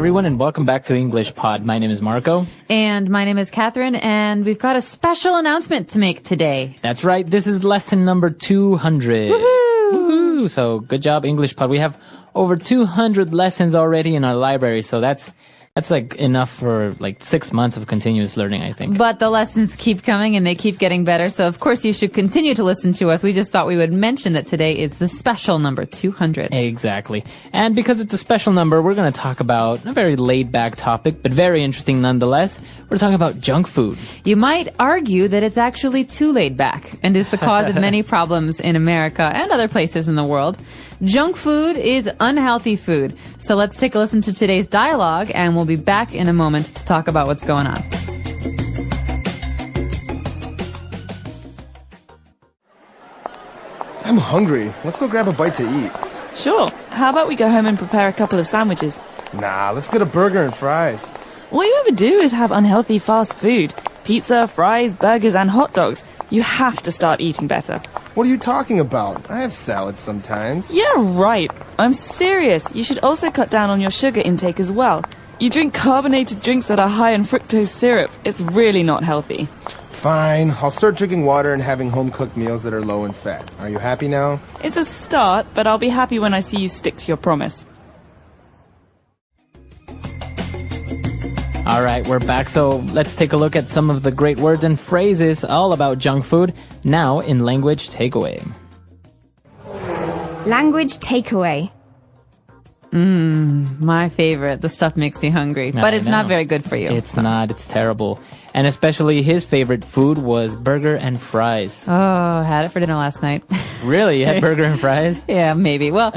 everyone, and welcome back to English Pod. My name is Marco. And my name is Catherine, and we've got a special announcement to make today. That's right. This is lesson number 200. Woohoo! Woohoo! So good job, English Pod. We have over 200 lessons already in our library, so that's like enough for like 6 months of continuous learning, I think. But the lessons keep coming and they keep getting better. So of course you should continue to listen to us. We just thought we would mention that today is the special number 200. Exactly. And because it's a special number, we're going to talk about a very laid-back topic, but very interesting nonetheless. We're talking about junk food. You might argue that it's actually too laid back and is the cause of many problems in America and other places in the world. Junk food is unhealthy food. So let's take a listen to today's dialogue, and we'll be back in a moment to talk about what's going on. I'm hungry. Let's go grab a bite to eat. Sure. How about we go home and prepare a couple of sandwiches? Nah, let's get a burger and fries. All you ever do is have unhealthy fast food. Pizza, fries, burgers, and hot dogs. You have to start eating better. What are you talking about? I have salads sometimes. Yeah, right. I'm serious. You should also cut down on your sugar intake as well. You drink carbonated drinks that are high in fructose syrup. It's really not healthy. Fine. I'll start drinking water and having home-cooked meals that are low in fat. Are you happy now? It's a start, but I'll be happy when I see you stick to your promise. All right, we're back. So let's take a look at some of the great words and phrases all about junk food now in Language Takeaway. Language takeaway. My favorite. The stuff makes me hungry, but it's not very good for you. It's not. It's terrible. And especially his favorite food was burger and fries. Oh, had it for dinner last night. Really? You had burger and fries? Yeah, maybe. Well,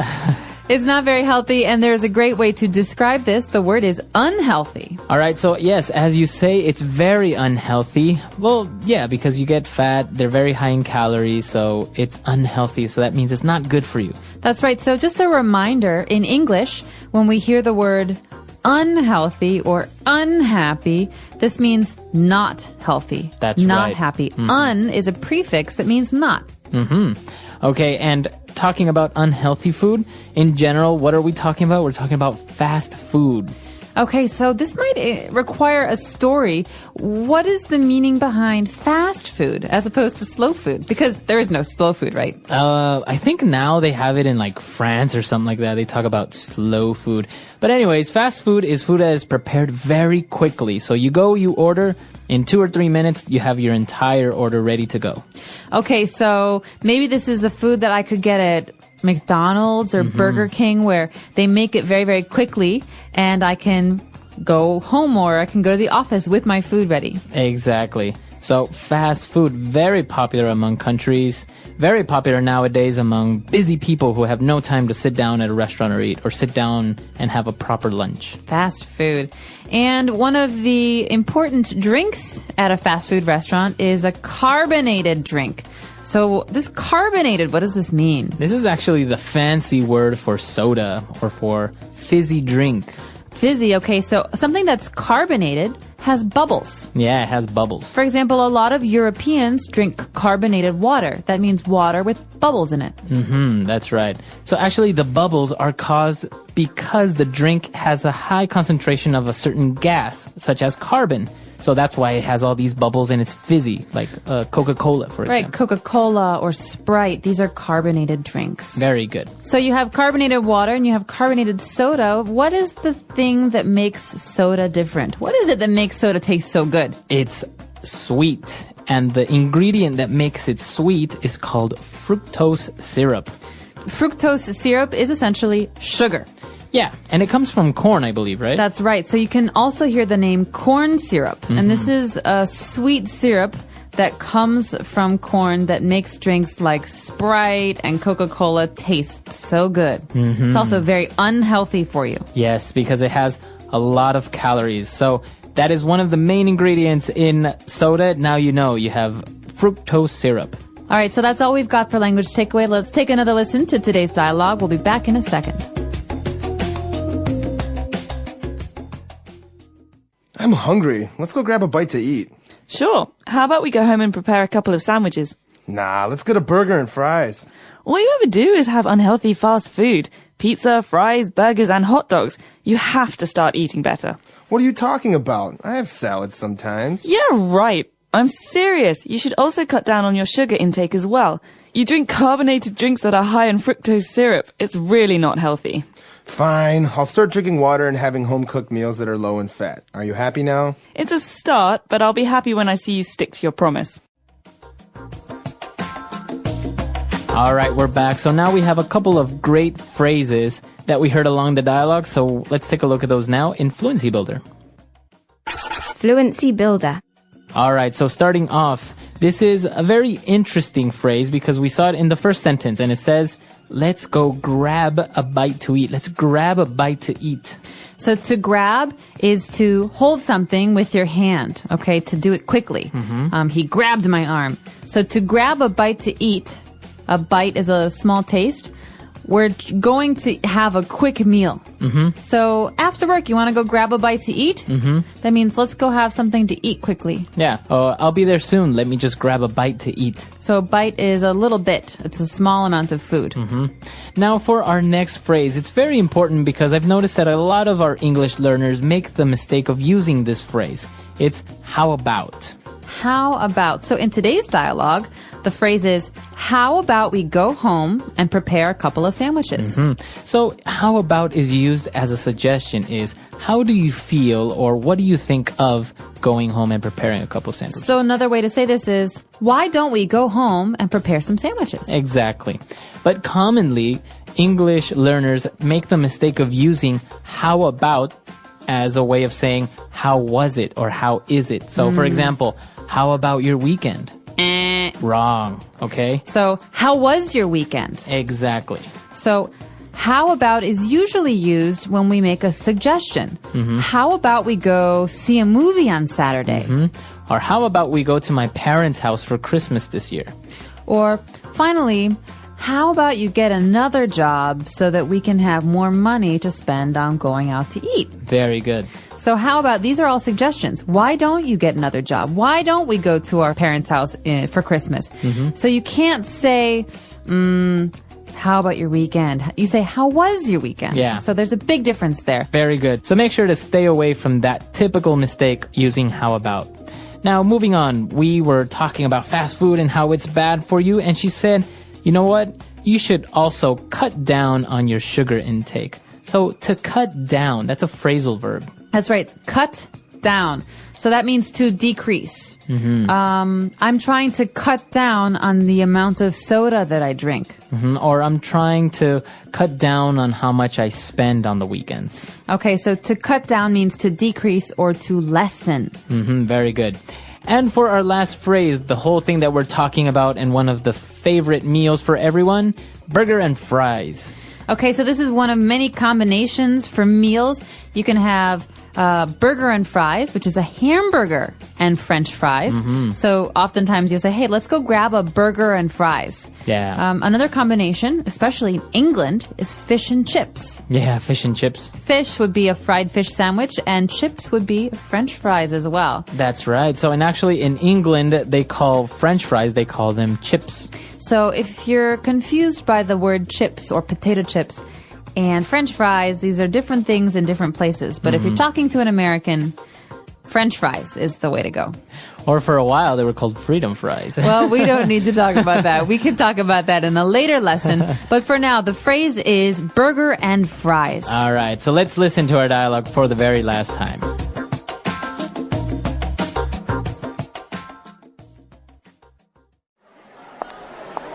it's not very healthy, and there's a great way to describe this. The word is unhealthy. All right, so yes, as you say, it's very unhealthy. Well, yeah, because you get fat, they're very high in calories, so it's unhealthy. So that means it's not good for you. That's right. So just a reminder, in English, when we hear the word unhealthy or unhappy, this means not healthy. That's not right. happy. Un is a prefix that means not. Okay, and talking about unhealthy food, in general, what are we talking about? We're talking about fast food. Okay, so this might require a story. What is the meaning behind fast food as opposed to slow food? Because there is no slow food, right? I think now they have it in like France or something like that. They talk about slow food. But anyways, fast food is food that is prepared very quickly. So you go, you order, in 2 or 3 minutes, you have your entire order ready to go. Okay, so maybe this is the food that I could get at McDonald's or Burger King, where they make it very, very quickly, and I can go home or I can go to the office with my food ready. Exactly. So fast food, very popular among countries, very popular nowadays among busy people who have no time to sit down at a restaurant or eat, or sit down and have a proper lunch. Fast food. And one of the important drinks at a fast food restaurant is a carbonated drink. So this carbonated, what does this mean? This is actually the fancy word for soda or for fizzy drink. Fizzy, okay, so something that's carbonated has bubbles. Yeah, it has bubbles. For example, a lot of Europeans drink carbonated water. That means water with bubbles in it. That's right. So actually the bubbles are caused because the drink has a high concentration of a certain gas, such as carbon. So that's why it has all these bubbles and it's fizzy, like Coca-Cola, for example. Right, Coca-Cola or Sprite. These are carbonated drinks. Very good. So you have carbonated water and you have carbonated soda. What is the thing that makes soda different? What is it that makes soda taste so good? It's sweet. And the ingredient that makes it sweet is called fructose syrup. Fructose syrup is essentially sugar. Yeah, and it comes from corn, I believe, right? That's right. So you can also hear the name corn syrup. And this is a sweet syrup that comes from corn that makes drinks like Sprite and Coca-Cola taste so good. It's also very unhealthy for you. Yes, because it has a lot of calories. So that is one of the main ingredients in soda. Now you know you have fructose syrup. All right, so that's all we've got for Language Takeaway. Let's take another listen to today's dialogue. We'll be back in a second. I'm hungry. Let's go grab a bite to eat. Sure. How about we go home and prepare a couple of sandwiches? Nah, let's get a burger and fries. All you ever do is have unhealthy fast food. Pizza, fries, burgers, and hot dogs. You have to start eating better. What are you talking about? I have salads sometimes. Yeah, right. I'm serious. You should also cut down on your sugar intake as well. You drink carbonated drinks that are high in fructose syrup. It's really not healthy. Fine, I'll start drinking water and having home-cooked meals that are low in fat. Are you happy now? It's a start, but I'll be happy when I see you stick to your promise. All right, we're back. So now we have a couple of great phrases that we heard along the dialogue. So let's take a look at those now in Fluency Builder. Fluency Builder. All right, so starting off, this is a very interesting phrase because we saw it in the first sentence and it says, let's go grab a bite to eat. Let's grab a bite to eat. So to grab is to hold something with your hand, okay, to do it quickly. He grabbed my arm. So to grab a bite to eat, a bite is a small taste. We're going to have a quick meal. So after work, you want to go grab a bite to eat? That means let's go have something to eat quickly. Yeah, I'll be there soon. Let me just grab a bite to eat. So a bite is a little bit. It's a small amount of food. Now for our next phrase, it's very important because I've noticed that a lot of our English learners make the mistake of using this phrase. It's how about. How about? So in today's dialogue, the phrase is, how about we go home and prepare a couple of sandwiches? So how about is used as a suggestion is, how do you feel or what do you think of going home and preparing a couple of sandwiches? So another way to say this is, why don't we go home and prepare some sandwiches? Exactly. But commonly, English learners make the mistake of using how about as a way of saying, how was it or how is it? So for example, how about your weekend? Wrong. Okay? So how was your weekend? Exactly. So how about is usually used when we make a suggestion. How about we go see a movie on Saturday? Or how about we go to my parents' house for Christmas this year? Or finally, how about you get another job so that we can have more money to spend on going out to eat? Very good. So how about, these are all suggestions. Why don't you get another job? Why don't we go to our parents' house for Christmas? So you can't say, how about your weekend? You say, how was your weekend? Yeah. So there's a big difference there. Very good. So make sure to stay away from that typical mistake using how about. Now, moving on, we were talking about fast food and how it's bad for you. And she said, you know what? You should also cut down on your sugar intake. So to cut down, that's a phrasal verb. That's right. Cut down. So that means to decrease. I'm trying to cut down on the amount of soda that I drink. Or I'm trying to cut down on how much I spend on the weekends. Okay, so to cut down means to decrease or to lessen. Very good. And for our last phrase, the whole thing that we're talking about and one of the favorite meals for everyone, burger and fries. Okay, so this is one of many combinations for meals. You can have burger and fries, which is a hamburger and French fries. So oftentimes you'll say, hey, let's go grab a burger and fries. Yeah. Another combination, especially in England, is fish and chips. Yeah, fish and chips. Fish would be a fried fish sandwich, and chips would be French fries as well. That's right. So, and actually in England, they call French fries, they call them chips. So if you're confused by the word chips or potato chips and French fries, these are different things in different places. But if you're talking to an American, French fries is the way to go. Or for a while, they were called freedom fries. Well, we don't need to talk about that. We can talk about that in a later lesson. But for now, the phrase is burger and fries. All right. So let's listen to our dialogue for the very last time.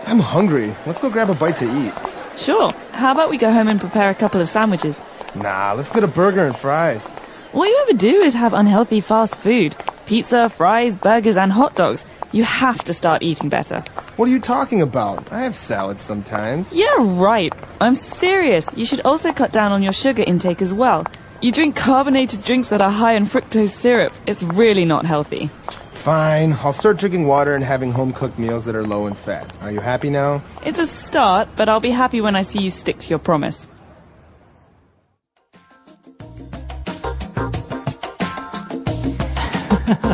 I'm hungry. Let's go grab a bite to eat. Sure. How about we go home and prepare a couple of sandwiches? Nah, let's get a burger and fries. All you ever do is have unhealthy fast food. Pizza, fries, burgers, and hot dogs. You have to start eating better. What are you talking about? I have salads sometimes. Yeah, right. I'm serious. You should also cut down on your sugar intake as well. You drink carbonated drinks that are high in fructose syrup. It's really not healthy. Fine, I'll start drinking water and having home-cooked meals that are low in fat. Are you happy now? It's a start, but I'll be happy when I see you stick to your promise.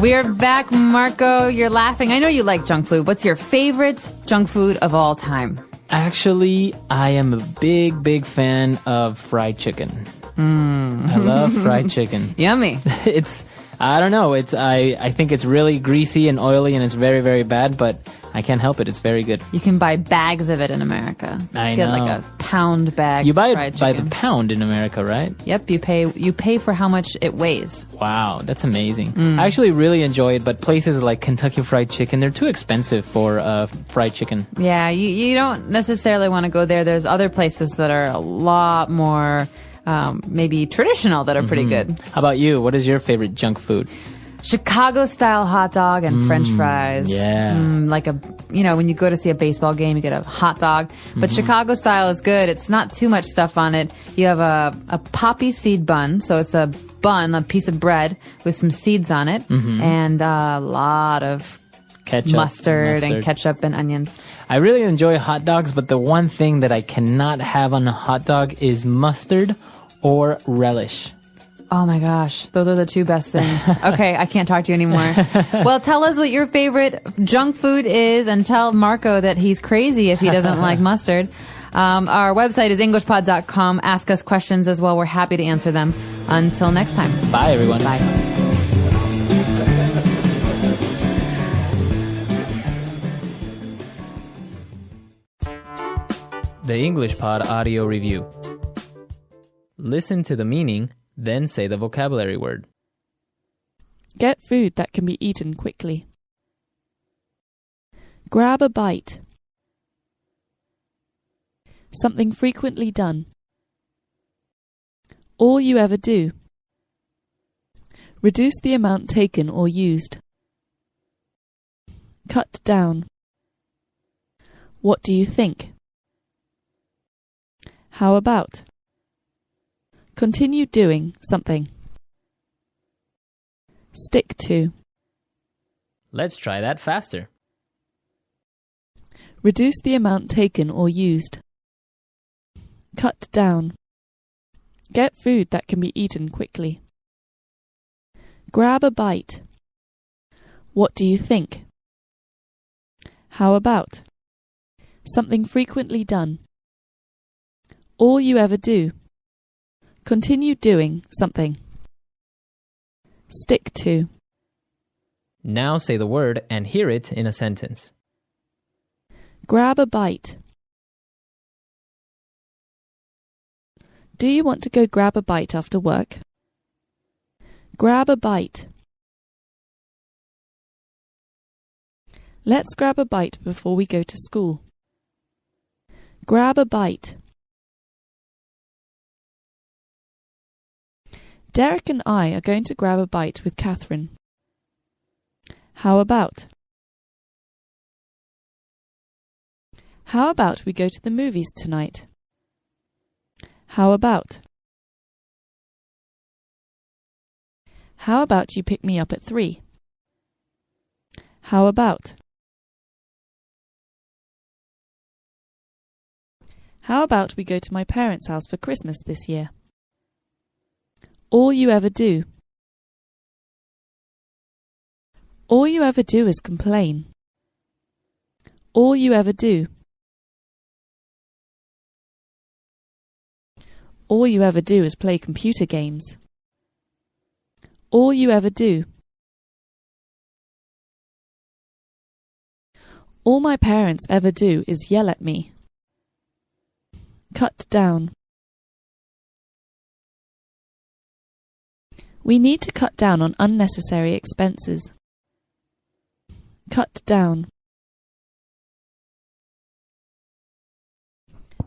We're back, Marco. You're laughing. I know you like junk food. What's your favorite junk food of all time? Actually, I am a big fan of fried chicken. I love fried chicken. Yummy. I don't know. I think it's really greasy and oily and it's very bad, but I can't help it. It's very good. You can buy bags of it in America. I Get know. like a pound bag. You buy of fried it by the chicken. pound in America, right? Yep, you pay for how much it weighs. Wow, that's amazing. I actually really enjoy it, but places like Kentucky Fried Chicken, they're too expensive for fried chicken. Yeah, you don't necessarily want to go there. There's other places that are a lot more maybe traditional that are pretty good. How about you? What is your favorite junk food? Chicago style hot dog and French fries. yeah. Like when you go to see a baseball game, you get a hot dog. But Chicago style is good. It's not too much stuff on it. You have a poppy seed bun. So it's a bun, a piece of bread with some seeds on it and a lot of Ketchup, mustard and ketchup and onions. I really enjoy hot dogs, but the one thing that I cannot have on a hot dog is mustard or relish. Oh my gosh, those are the two best things. Okay, I can't talk to you anymore. Well, tell us what your favorite junk food is and tell Marco that he's crazy if he doesn't like mustard. Our website is englishpod.com. Ask us questions as well. We're happy to answer them. Until next time. Bye, everyone. Bye. The English Pod Audio Review. Listen to the meaning, then say the vocabulary word. Get food that can be eaten quickly. Grab a bite. Something frequently done. All you ever do. Reduce the amount taken or used. Cut down. What do you think? How about? Continue doing something. Stick to. Let's try that faster. Reduce the amount taken or used. Cut down. Get food that can be eaten quickly. Grab a bite. What do you think? How about? Something frequently done. All you ever do. Continue doing something. Stick to. Now say the word and hear it in a sentence. Grab a bite. Do you want to go grab a bite after work? Grab a bite. Let's grab a bite before we go to school. Grab a bite. Derek and I are going to grab a bite with Catherine. How about? How about we go to the movies tonight? How about? How about you pick me up at 3? How about? How about we go to my parents' house for Christmas this year? All you ever do. All you ever do is complain. All you ever do. All you ever do is play computer games. All you ever do. All my parents ever do is yell at me. Cut down. We need to cut down on unnecessary expenses. Cut down.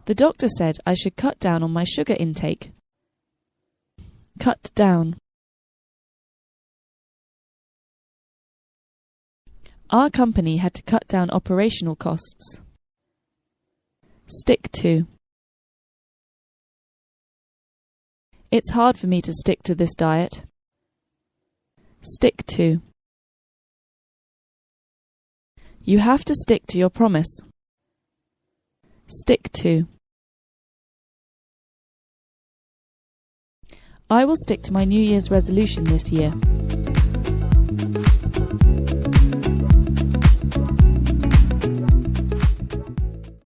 The doctor said I should cut down on my sugar intake. Cut down. Our company had to cut down operational costs. Stick to. It's hard for me to stick to this diet. Stick to. You have to stick to your promise. Stick to. I will stick to my New Year's resolution this year.